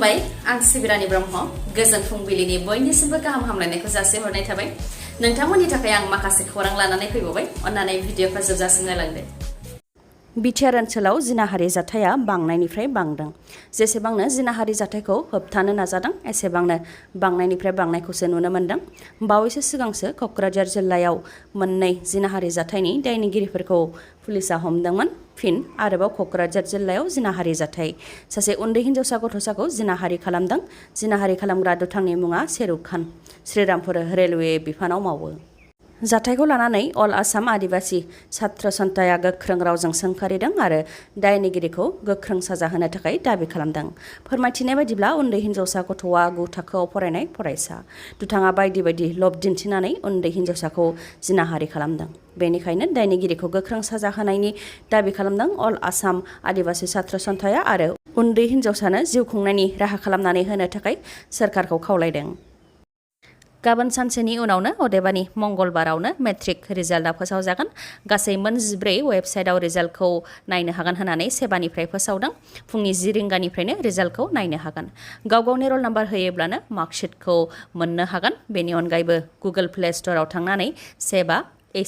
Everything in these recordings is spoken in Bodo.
खुलुमबाय आं सिबिरानि ब्रह्म गोजोन फुंबिलिनि बयनिसिमबो गाहाम हामलायनायखौ जासिहरनाय थाबाय नोंथांमोननि थाखाय आं माखासे खौरां लानानै फैबावबाय अन्नानै भिडिअखौ जोबजासिम नायलांदो बिटिआर ओनसोलाव जिनाहारि जाथाया बांनायनिफ्राय बांदों जेसेबांनो जिनाहारि जाथायखौ होबथानो नाजादों एसेबांनो बांनायनिफ्राय बांनायखौसो नुनो मोनदों बावैसो सिगांसो क'क्राझार जिल्लायाव मोननै जिनाहारि जाथायनि दायनिगिरिफोरखौ पुलिसा हमदोंमोन फिन आरोबाव क'क्राझार जिल्लायाव जिनाहारि जाथाय सासे उन्दै हिनजावसा गथ'साखौ जिनाहारि खालामदों जिनाहारि खालामग्रा दुथांनि मुङा शेरुख खान श्रीरामपुर रेलवे बिफानाव मावो जाथायखौ लानानै अल आसाम आदिबासी छात्र सन्थाया गोख्रों रावजों सोंखारिदों आरो दायनिगिरिखौ गोख्रों साजा होनो थाखाय दाबि खालामदों फोरमायथिनाय बायदिब्ला उन्दै हिनजावसा गथ'आ 9 थाखोआव फरायनाय फरायसा दुथाङा बायदि बायदि लब दिन्थिनानै उन्दै हिनजावसाखौ जिनाहारि खालामदों बेनिखायनो दायनिगिरिखौ गोख्रों साजा होनायनि दाबि खालामदों अल आसाम आदिबासी छात्र सन्थाया आरो उन्दै हिनजावसानो जिउ खुंनायनि राहा खालामनानै होनो थाखाय सोरखारखौ खावलायदों गाबोन सानसेनि उनावनो अदेबानि मंगलबारावनो मेट्रिक रिजाल्टआ फोसावजागोन गासै मोन 14 वेबसाइटआव रिजाल्टखौ नायनो हागोन होननानै सेबानिफ्राय फोसावदों फुंनि 10 रिंगानिफ्रायनो रिजाल्टखौ नायनो हागोन गाव गावनि रल नाम्बार होयोब्लानो मार्कशीटखौ मोननो हागोन बेनि अनगायैबो गुगोल प्ले स्ट'राव थांनानै सेबा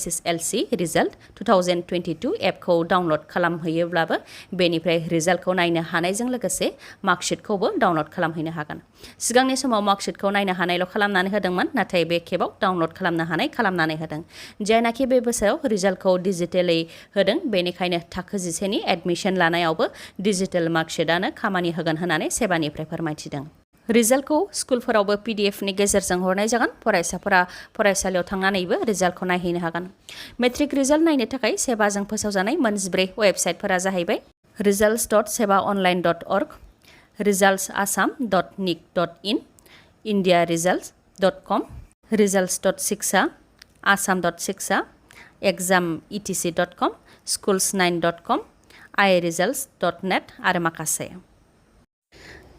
SSLC रिजाल्ट 2022 एपखौ डाउनलड खालामहैयोब्लाबो बेनिफ्राय रिजाल्टखौ नायनो हानायजों लोगोसे मार्कशीटखौबो डाउनलड खालामहैनो हागोन सिगांनि समाव मार्कशीटखौ नायनो हानायल' खालामनानै होदोंमोन नाथाय बे खेबाव डाउनलड खालामनो हानाय खालामनानै होदों जायनाखि बे बोसोराव रिजाल्टखौ डिजिटेलै होदों बेनिखायनो थाखो 11 नि एडमिशन लानायावबो डिजिटेल मार्कशीटआनो खामानि होगोन होननानै सेबानिफ्राय फोरमायथिदों रिजाल्टखौ स्कुलफोरावबो PDF नि गेजेरजों हरनाय जागोन फरायसाफोरा फरायसालियाव थांनानैबो रिजाल्टखौ नायहैनो हागोन मेट्रिक रिजाल्ट नायनो थाखाय सेबाजों फोसावजानाय मोन 14 वेबसाइटफोरा जाहैबाय results.sebaonline.org resultsasam.nic.in indiaresults.com results.shiksha assam.shiksha exam.etc.com schools9.com iresults.net आरो माखासे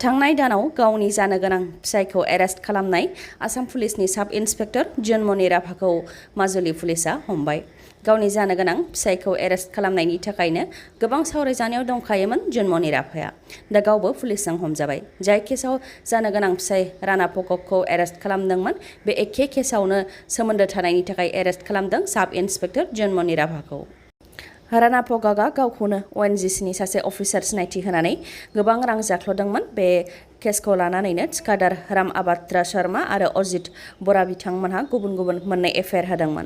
थांनाय दानाव गावनि जानो गोनां फिसायखौ एरेस्ट खालामनाय आसाम पुलिसनि साब इन्सपेक्टर जुनमनि राभाखौ माजुलि पुलिसा हमबाय गावनि जानो गोनां फिसायखौ एरेस्ट खालामनायनि थाखायनो गोबां सावरायजानायाव दंखायोमोन जुनमनि राभाया दा गावबो पुलिसजों हमजाबाय जाय केसाव जानो गोनां फिसाय राणा पगकखौ एरेस्ट खालामदोंमोन बे एखे केसावनो सोमोन्दो थानायनि थाखाय एरेस्ट खालामदों साब इन्सपेक्टर जुनमनि राभाखौ राणा पगकआ गावखौनो ONGC नि सासे अफिसार सिनायथि होनानै गोबां रां जाख्ल'दोंमोन बे केसखौ लानानैनो थिखादार राम आबात्रा शर्मा आरो अजित बरा बिथांमोनहा गुबुन गुबुन मोननै एफआइआर होदोंमोन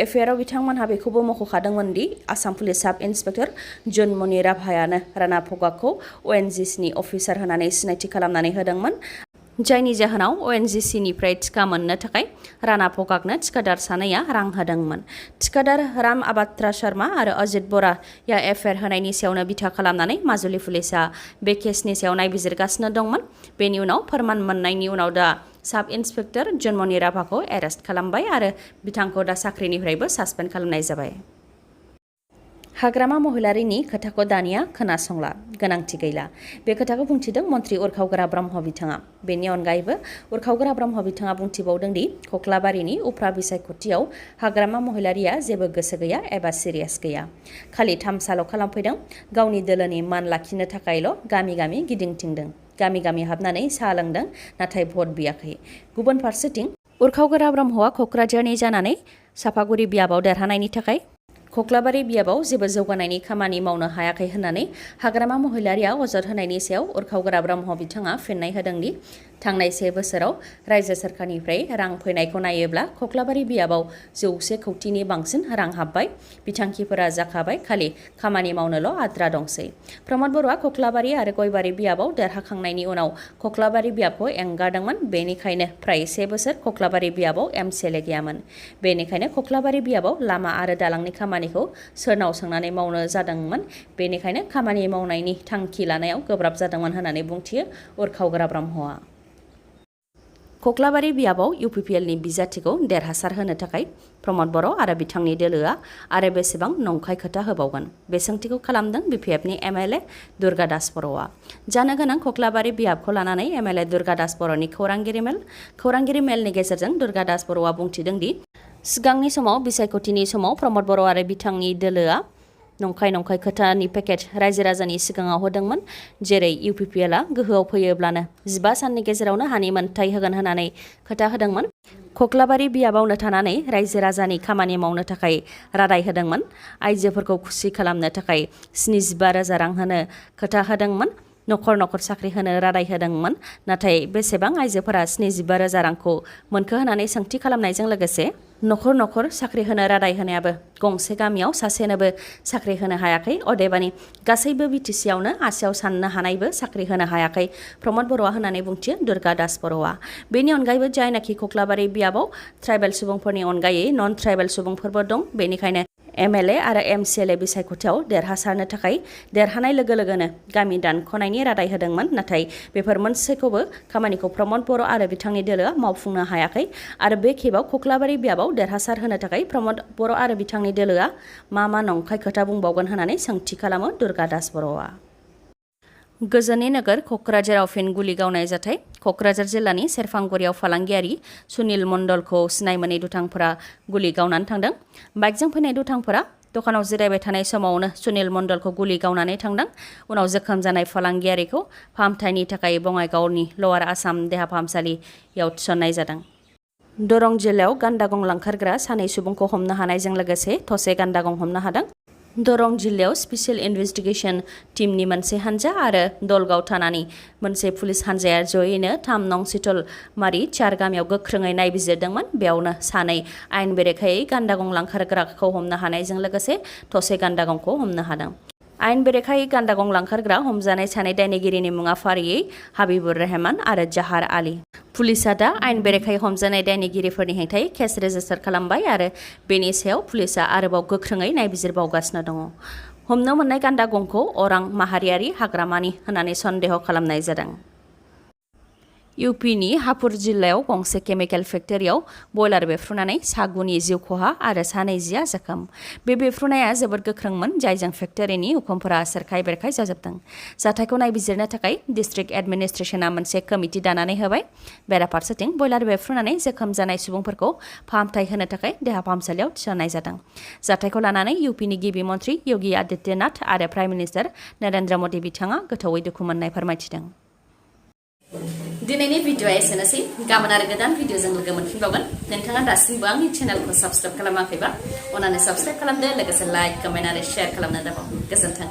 एफआइआराव बिथांमोनहा बेखौबो मख'खादोंमोन दि आसाम पुलिस साब इन्सपेक्टर जुनमनि राभायानो राणा पगकखौ ONGC नि अफिसार होनानै सिनायथि खालामनानै होदोंमोन जायनि जाहोनाव ONGC निफ्राय टिका मोननो थाखाय राणा पगकनो थिकादार सानैया रां होदोंमोन थिकादार राम आबात्रा शर्मा आरो अजित बराया एफआइआर होनायनि सायावनो बिथा खालामनानै माजुलि पुलिसा बे केसनि सायाव नायबिजिरगासिनो दंमोन बेनि उनाव फोरमान मोननायनि उनाव दा साब इन्सपेक्टर जुनमनि राभाखौ एरेस्ट खालामबाय आरो बिथांखौ दा साख्रिनिफ्रायबो सासपेन्ड खालामनाय जाबाय हाग्रामा महिलारिनि खोथाखौ दानिया खोनासंला गोनांथि गैला बे खोथाखौ बुंथिदों मन्त्रि उरखावग्रा ब्रह्म बिथाङा बेनि अनगायैबो उरखावग्रा ब्रह्म बिथाङा बुंथिबावदों दि कक्लाबारिनि उफ्रा बिसायख'थियाव हाग्रामा महिलारिया जेबो गोसो गैया एबा सिरियास गैया खालि थामसाल' खालामफैदों गावनि दोलोनि मान लाखिनो थाखायल' गामि गामि गिदिंथिंदों गामि गामि हाबनानै साहा लोंदों नाथाय भट बियाखै गुबुन फारसेथिं उरखावग्रा ब्रह्मआ क'क्राझारनि जानानै सापागुरि बियाबाव देरहानायनि थाखाय कक्लाबारि बियाबाव जेबो जौगानायनि खामानि मावनो हायाखै होननानै हाग्रामा महिलारिया अजद होनायनि सायाव उरखावग्रा ब्रह्म बिथाङा फिननाय होदों दि थांनाय 1 बोसोराव रायजो सोरखारनिफ्राय रां फैनायखौ नायोब्ला कक्लाबारि बियाबाव 100 कौटिनि बांसिन रां हाबबाय बिथांखिफोरा जाखाबाय खालि खामानि मावनोल' आद्रा दंसै प्रमद बर'आ कक्लाबारि आरो गयबारि बियाबाव देरहाखांनायनि उनाव कक्लाबारि बियाबखौ एंगारदोंमोन बेनिखायनो फ्राय 1 बोसोर कक्लाबारि बियाबाव MCLA गैयामोन बेनिखायनो कक्लाबारि बियाबाव लामा आरो दालांनि खामानिखौ सोरनाव सोंनानै मावनो जादोंमोन बेनिखायनो खामानि मावनायनि थांखि लानायाव गोब्राब जादोंमोन होननानै बुंथियो उरखावग्रा ब्रह्मआ कक्लाबारि बियाबाव UPPL नि बिजाथिखौ देरहासार होनो थाखाय प्रमद बर' आरो बिथांनि दोलोआ आरो बेसेबां नंखाय खोथा होबावगोन बे सोंथिखौ खालामदों BPF नि MLA दुर्गा दास बर'आ जानो गोनां कक्लाबारि बियाबखौ लानानै MLA दुर्गा दास बर'नि खौरांगिरि मेलनि गेजेरजों दुर्गा दास बर'आ बुंथिदों दि सिगांनि समाव बिसायख'थिनि समाव प्रमद बर' आरो बिथांनि दोलोआ नंखाय खोथानि पेकेट रायजो राजानि सिगाङाव होदोंमोन जेरै UPPLआ गोहोआव फैयोब्लानो 15 साननि गेजेरावनो हानि मोनथाय होगोन होननानै खोथा होदोंमोन खख्लाबारि बियाबावनो थानानै रायजो राजानि खामानि मावनो थाखाय रादाय होदोंमोन आइजोफोरखौ खुसि खालामनो थाखाय 75,000 रां होनो खोथा होदोंमोन नखर साख्रि होनो रादाय होदोंमोन नाथाय बेसेबां आइजोफोरा 75,000 रांखौ मोनखो होननानै सोंथि खालामनायजों लोगोसे नखर साख्रि होनो रादाय होनायाबो गंसे गामियाव सासेनोबो साख्रि होनो हायाखै अदेबानि गासैबो BTCआवनो आसियाव साननो हानायबो साख्रि होनो हायाखै प्रमद बर'आ होननानै बुंथियो दुर्गा दास बर'आ बेनि अनगायैबो जायनाखि खख्लाबारि बियाबाव ट्राइबेल सुबुंफोरनि अनगायै नन ट्राइबेल सुबुंफोरबो दं बेनिखायनो MLA आरो MCLA बिसायख'थियाव देरहासारनो थाखाय देरहानाय लोगो लोगोनो गामि दानख'नायनि रादाय होदोंमोन नाथाय बेफोर मोनसेखौबो खामानिखौ प्रमद बर' आरो बिथांनि दोलोआ मावफुंनो हायाखै आरो बे खेबाव खख्लाबारि बियाबाव देरहासार होनो थाखाय प्रमद बर' आरो बिथांनि दोलोआ मा नंखाय खोथा बुंबावगोन होननानै सोंथि खालामो दुर्गा दास बर'आ गोजोननि नोगोर क'क्राझाराव फिन गुलि गावनाय जाथाय क'क्राझार जिल्लानि सेरफांगुरियाव फालांगियारि सुनिल मण्डलखौ सिनाय मोनै दुथांफोरा गुलि गावनानै थांदों बाइकजों फैनाय दुथांफोरा दखानाव जिरायबाय थानाय समावनो सुनिल मण्डलखौ गुलि गावनानै थांदों उनाव जोखोम जानाय फालांगियारिखौ फाहामथायनि थाखाय बङाइगावनि लवार आसाम देहा फाहामसालियाव थिसननाय जादों दरं जिल्लायाव गान्दा गं लांखारग्रा सानै सुबुंखौ हमनो हानायजों लोगोसे थसे गान्दा गं हमनो हादों दरं जिल्लायाव स्पेशल इन्वेस्टिगेशन टीमनि मोनसे हानजा आरो दलगाव थानानि मोनसे पुलिस हानजाया जयैनो 3 नं सितलमारि चार गामियाव गोख्रोङै नायबिजिरदोंमोन बेयावनो सानै आयेन बेरेखायै गान्दा गं लांखारग्राखौ हमनो हानायजों लोगोसे थसे गान्दा गंखौ हमनो हादों आयेन बेरेखायै गान्दा गं लांखारग्रा हमजानाय सानै दायनिगिरिनि मुङा फारियै हाबिबुर रहमान आरो जाहार आली पुलिसआ दा आयेन बेरेखायै हमजानाय दायनिगिरिफोरनि हेंथायै केस रेजिस्टार खालामबाय आरो बेनि सायाव पुलिसआ आरोबाव गोख्रोङै नायबिजिरबावगासिनो दङ हमनो मोननाय गान्दा गंखौ अरां माहारियारि हाग्रामानि होननानै सन्देह खालामनाय जादों UPनि हापुर जिल्लायाव गंसे केमिकेल फेक्टरियाव बयलार बेफ्रुनानै सागुनि जिउ खहा आरो सानैजिया जोखोम बे बेफ्रुनाया जोबोद गोख्रोंमोन जायजों फेक्टरिनि उखुमफोरा सेरखाय बेरखाय जाजोबदों जाथायखौ नायबिजिरनो थाखाय डिस्ट्रिक्ट एडमिनिस्ट्रेशना मोनसे कमिटि दानानै होबाय बेराफारसेथिं बयलार बेफ्रुनानै जोखोम जानाय सुबुंफोरखौ फाहामथाय होनो थाखाय देहा फाहामसालियाव थिसननाय जादों जाथायखौ लानानै UPनि गिबि मन्थ्रि योगी आदित्यनाथ आरो प्राइम मिनिस्टार नरेन्द्र मदि बिथाङा गोथौयै दुखु मोननाय फोरमायथिदों दिनैनि भिडिअआ एसेनोसै गाबोन आरो गोदान भिडिअजों लोगो मोनफिनबावगोन नोंथाङा दासिमबो आंनि चेनेलखौ साबस्क्राइब खालामाखैबा अन्नानै साबस्क्राइब खालामदो लोगोसे लाइक कमेन्ट आरो शेयार खालामनो दाबाव गोजोन्थों